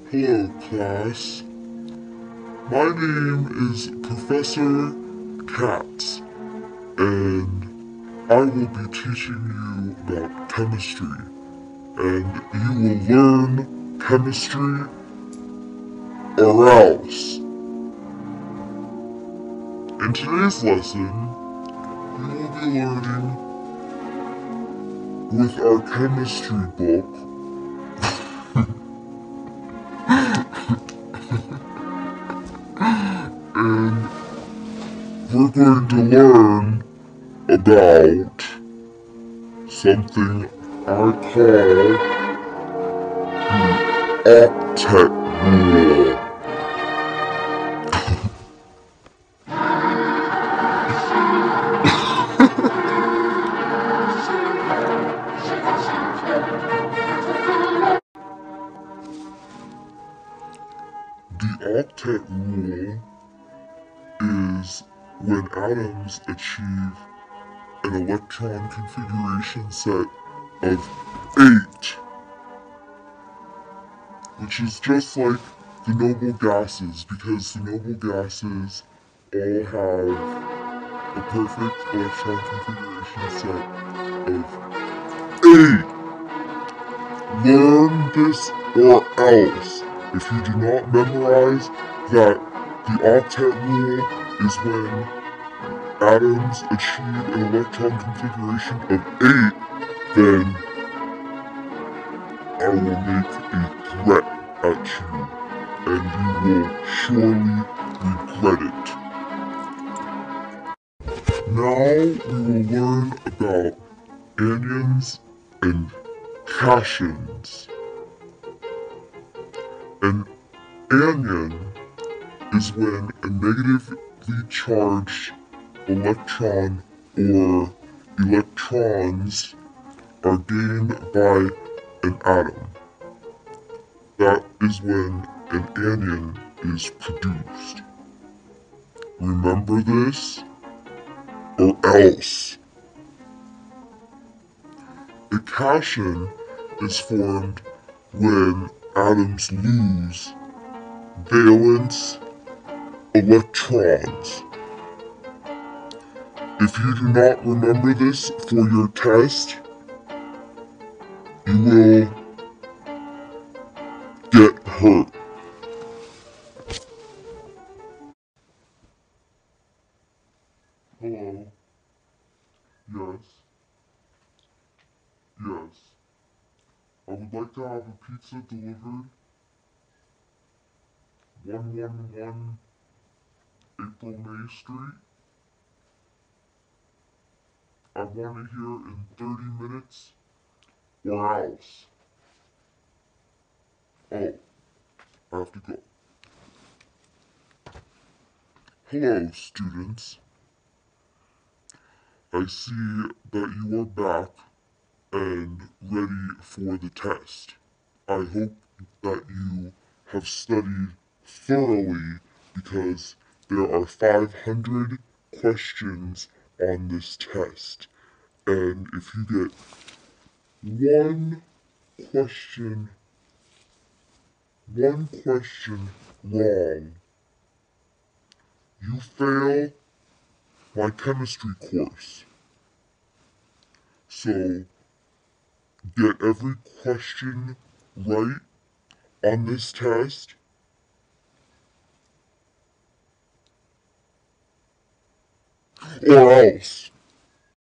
Hello, class. My name is Professor Katz, and I will be teaching you about chemistry. And you will learn chemistry or else. In today's lesson, you will be learning with our chemistry book and we're going to learn about something I call octet rule. The octet rule is when atoms achieve an electron configuration set of 8, which is just like the noble gases, because the noble gases all have a perfect electron configuration set of 8. Learn this or else. If you do not memorize that the octet rule is when atoms achieve an electron configuration of 8, then I will make a threat at you, and you will surely regret it. Now we will learn about anions and cations. An anion is when a negatively charged electron or electrons are gained by an atom. That is when an anion is produced. Remember this, or else. A cation is formed when atoms lose valence electrons. If you do not remember this for your test, you will get hurt. Hello? Yes? Yes. I would like to have a pizza delivered 111 April May Street. I want it here in 30 minutes or else. Oh, I have to go. Hello, students. I see that you are back and ready for the test. I hope that you have studied thoroughly because there are 500 questions on this test. And if you get one question, one question wrong, you fail my chemistry course. So get every question right on this test, or else.